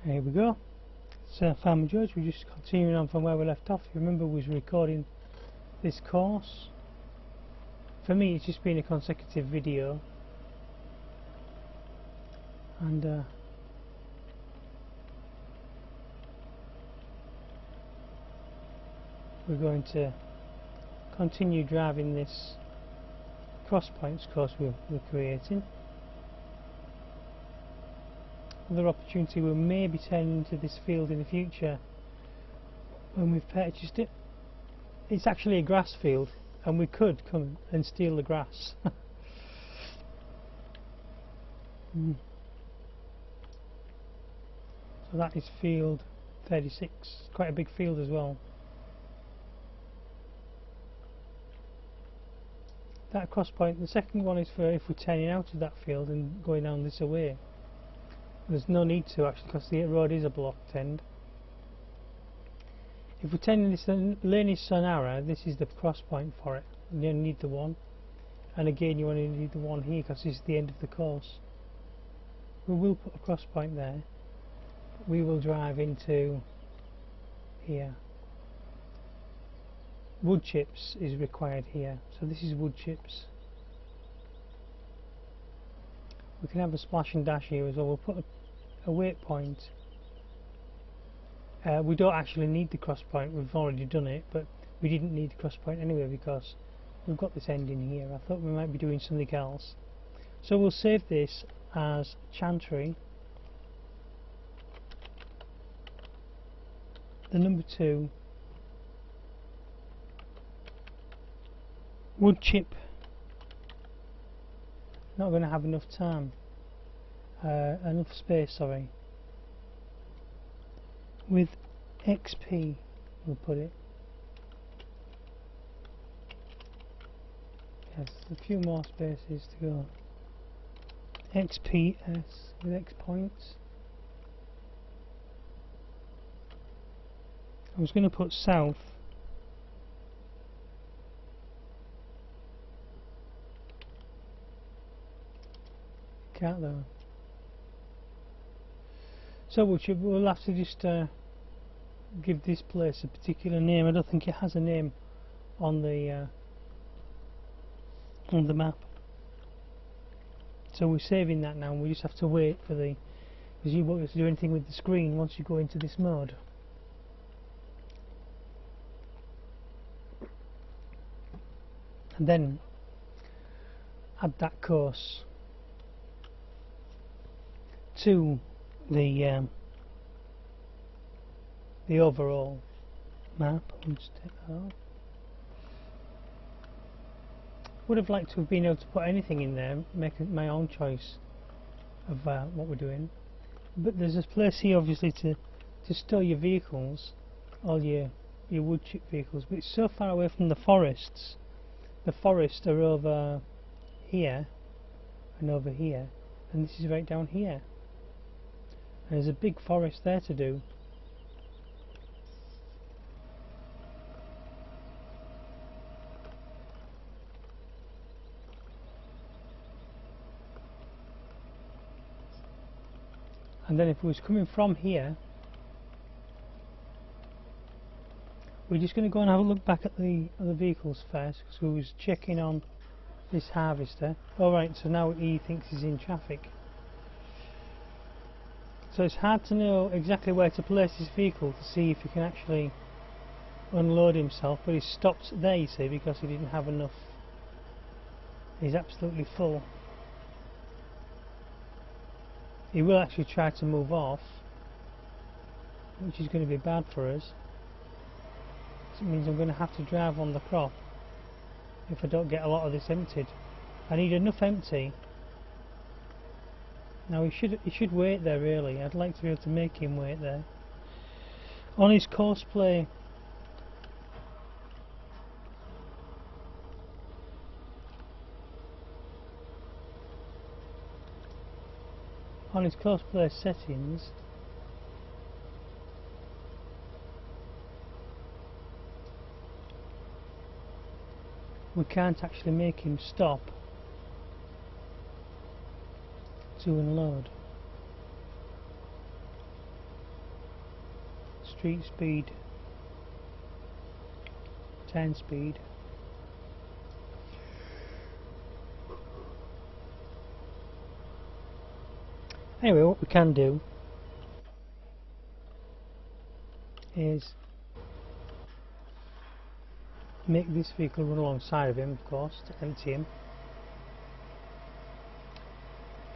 Here we go. It's Farmer George. We're just continuing on from where we left off. You remember we was recording this course. For me it's just been a consecutive video, and we're going to continue driving this crosspoints course we're creating. Another opportunity we may be turning into this field in the future when we've purchased it. It's actually a grass field and we could come and steal the grass. So that is field 36, quite a big field as well. That cross point, the second one is for if we're turning out of that field and going down this away. There's no need to actually, because the road is a blocked end. If we're turning this lane is Sonara, this is the cross point for it. You only need the one, and again you only need the one here because this is the end of the course. We will put a cross point there. We will drive into here. Wood chips is required here, so this is wood chips. We can have a splash and dash here as well. We'll put a waypoint. We don't actually need the cross point, we've already done it, but we didn't need the cross point anyway because we've got this end in here. I thought we might be doing something else. So we'll save this as Chantry. The number 2 wood chip. Not going to have enough time, enough space, sorry. With XP we'll put it. Yes, a few more spaces to go. XPS with X points. I was going to put south. Can't though. So we'll have to just give this place a particular name. I don't think it has a name on the map. So we're saving that now, and we just have to wait for the, because you won't be able to do anything with the screen once you go into this mode. And then add that course to the overall map. I'll just take that off. Would have liked to have been able to put anything in there, make my own choice of what we're doing. But there's a place here obviously to store your vehicles, all your wood chip vehicles, but it's so far away from the forests. The forests are over here and over here, and this is right down here. And there's a big forest there to do. And then if we was coming from here, we're just going to go and have a look back at the other vehicles first, because we was checking on this harvester. Alright, so now he thinks he's in traffic. So it's hard to know exactly where to place his vehicle to see if he can actually unload himself, but he's stopped there, you see, because he didn't have enough. He's absolutely full. He will actually try to move off, which is going to be bad for us. It means I'm going to have to drive on the crop if I don't get a lot of this emptied. I need enough empty. Now he should wait there really. I'd like to be able to make him wait there. On his courseplay, settings, we can't actually make him stop to unload. street speed 10 speed. Anyway, what we can do is make this vehicle run alongside of him, of course, to empty him.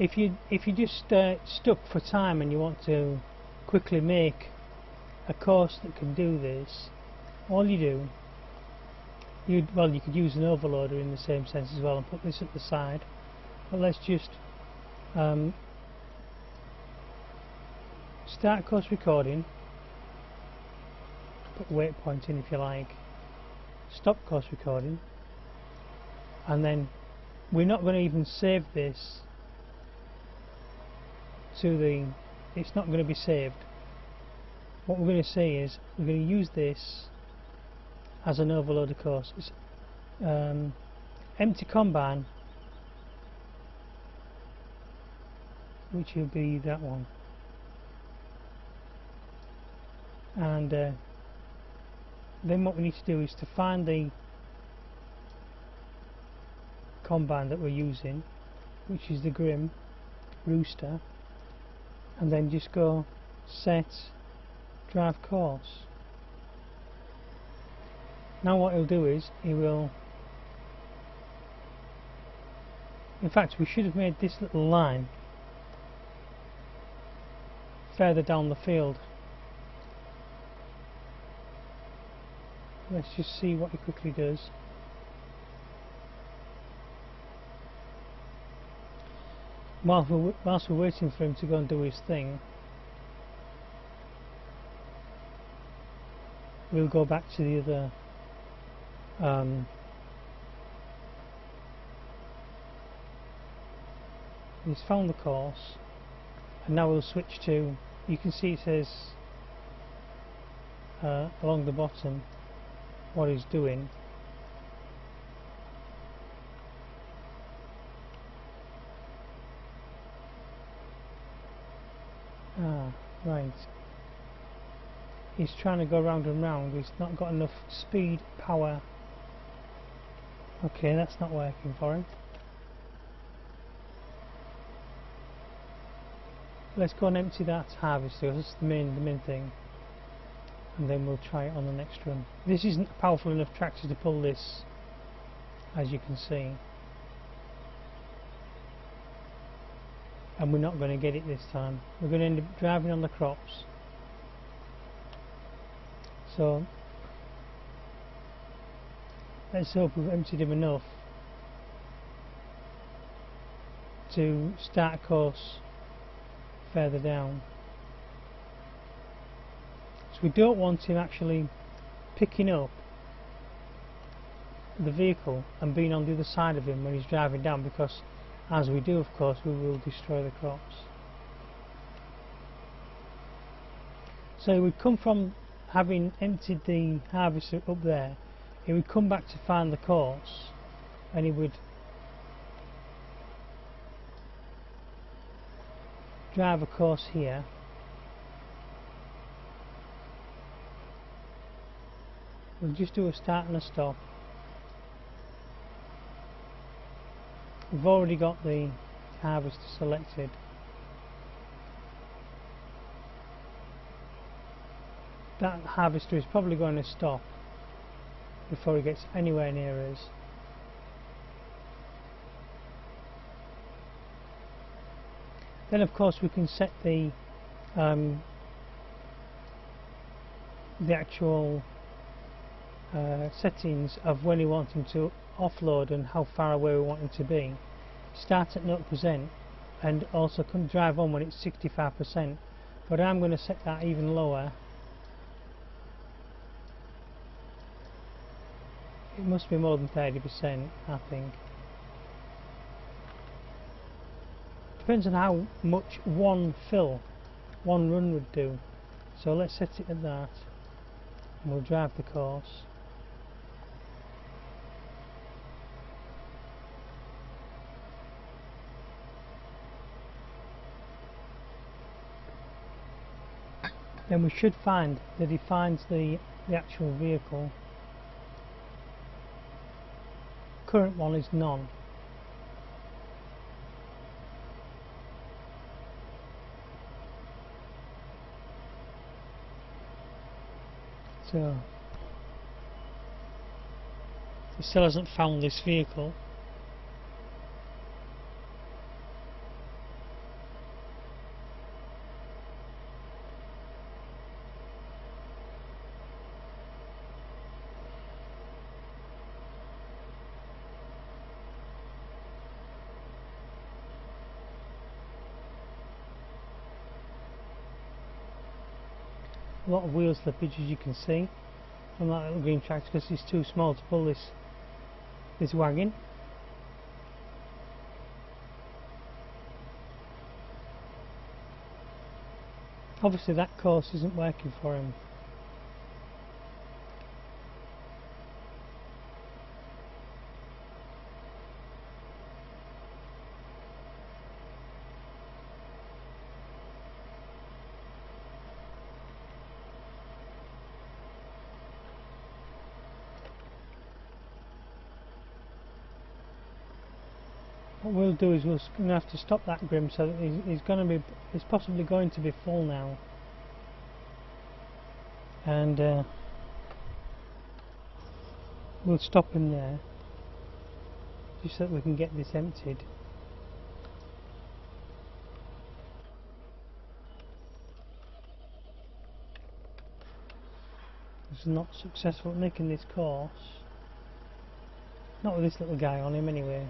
If you just stuck for time and you want to quickly make a course that can do this, all you do, you could use an overloader in the same sense as well and put this at the side, but let's just start course recording, put waypoint in if you like, stop course recording, and then we're not going to even save this to the, it's not going to be saved. What we're going to say is we're going to use this as an overloader course. It's empty combine, which will be that one, and then what we need to do is to find the combine that we're using, which is the Grim Rooster, and then just go set drive course. Now what he'll do is he will, in fact we should have made this little line further down the field. Let's just see what he quickly does. Whilst we're waiting for him to go and do his thing, we'll go back to the other he's found the course, and now we'll switch to, you can see it says along the bottom what he's doing. Right, he's trying to go round and round, he's not got enough speed, power. Okay, that's not working for him. Let's go and empty that harvester, that's the main thing, and then we'll try it on the next run. This isn't a powerful enough tractor to pull this, as you can see, and we're not going to get it this time. We're going to end up driving on the crops. So let's hope we've emptied him enough to start a course further down. So we don't want him actually picking up the vehicle and being on the other side of him when he's driving down, because as we do, of course, we will destroy the crops. So we'd come from having emptied the harvester up there, he would come back to find the course, and he would drive a course here, we'll just do a start and a stop. We've already got the harvester selected. That harvester is probably going to stop before he gets anywhere near us. Then of course we can set the actual settings of when we want him to offload and how far away we want him to be. Start at 0% and also can drive on when it's 65%, but I'm going to set that even lower. It must be more than 30%, I think. Depends on how much one run would do. So let's set it at that, and we'll drive the course. then we should find that he finds the actual vehicle. Current one is none. So he still hasn't found this vehicle. A lot of wheel slippage, as you can see from that little green tractor, because it's too small to pull this wagon. Obviously that course isn't working for him. What we'll do is we're going to have to stop that Grim, so that he's possibly going to be full now, and we'll stop him there just so that we can get this emptied. He's not successful at making this course, not with this little guy on him anyway.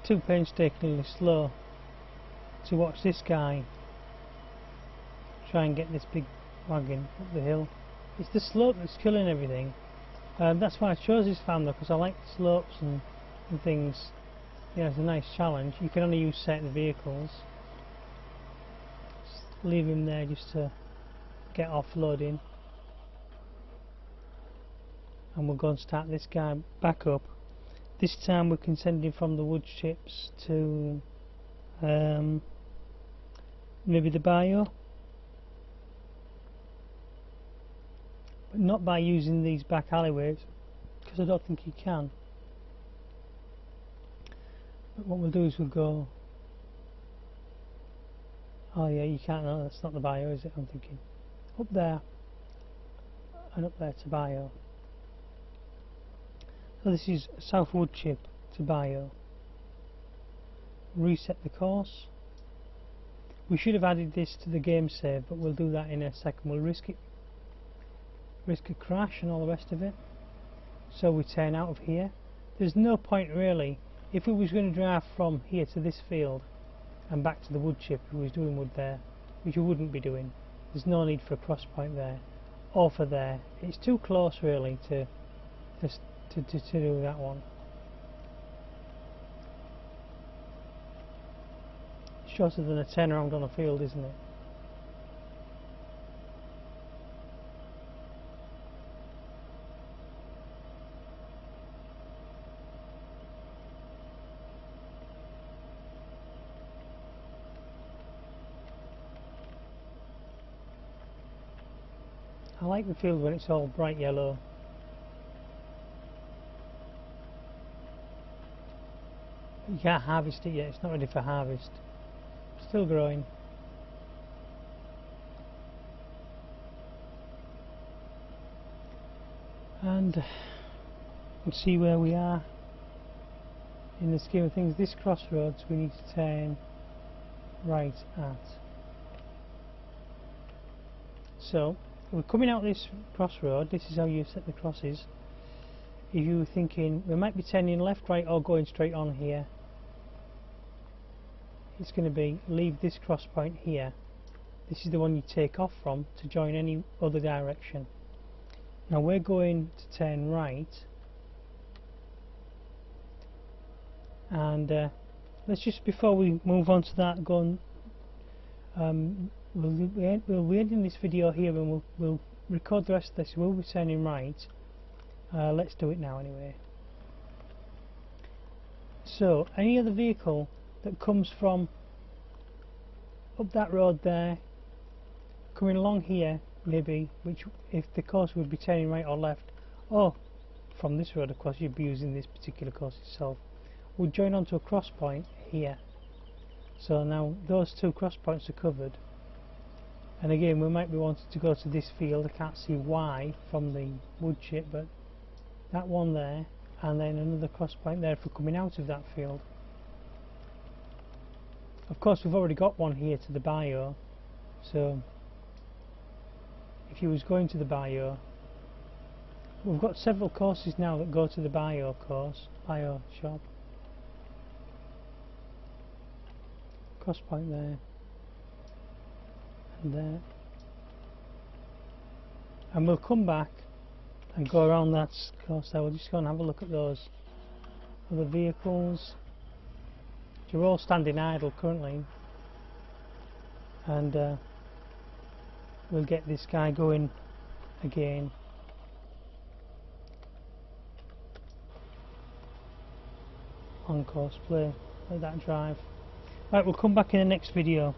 Too painstakingly slow to watch this guy try and get this big wagon up the hill. It's the slope that's killing everything. That's why I chose this fan though, because I like the slopes and things. Yeah, it's a nice challenge. You can only use certain vehicles. Just leave him there just to get offloading, and we'll go and start this guy back up. This time we can send him from the wood chips to maybe the bio, but not by using these back alleyways, because I don't think he can. But what we'll do is we'll go, oh yeah, you can't, no, that's not the bio, is it? I'm thinking up there and up there to bio. So this is South Wood Chip to bio. Reset the course. We should have added this to the game save, but we'll do that in a second. We'll risk a crash and all the rest of it. So we turn out of here. There's no point really, if we was going to drive from here to this field and back to the wood chip, if we was doing wood there, which we wouldn't be doing. There's no need for a cross point there or for there. It's too close really to do that one. Shorter than a turnaround on a field, isn't it? I like the field when it's all bright yellow. You can't harvest it yet, it's not ready for harvest. Still growing. And we'll see where we are in the scheme of things. This crossroads we need to turn right at. So we're coming out this crossroad. This is how you set the crosses. If you were thinking we might be turning left, right, or going straight on here, it's going to be leave this cross point here. This is the one you take off from to join any other direction. Now we're going to turn right, and let's just, before we move on to that, go and we'll be ending this video here, and we'll record the rest of this. We'll be turning right Let's do it now anyway. So any other vehicle that comes from up that road there, coming along here maybe, which if the course would be turning right or left, or from this road of course you'd be using this particular course itself, would join onto a cross point here. So now those two cross points are covered, and again we might be wanting to go to this field. I can't see why from the wood chip, but that one there, and then another cross point there if we're coming out of that field. Of course we've already got one here to the bio, so if you was going to the bio, we've got several courses now that go to the bio shop. Cross point there and there, and we'll come back and go around that course there. We'll just go and have a look at those other vehicles. They're all standing idle currently, and we'll get this guy going again. On course play, let that drive. Right, we'll come back in the next video.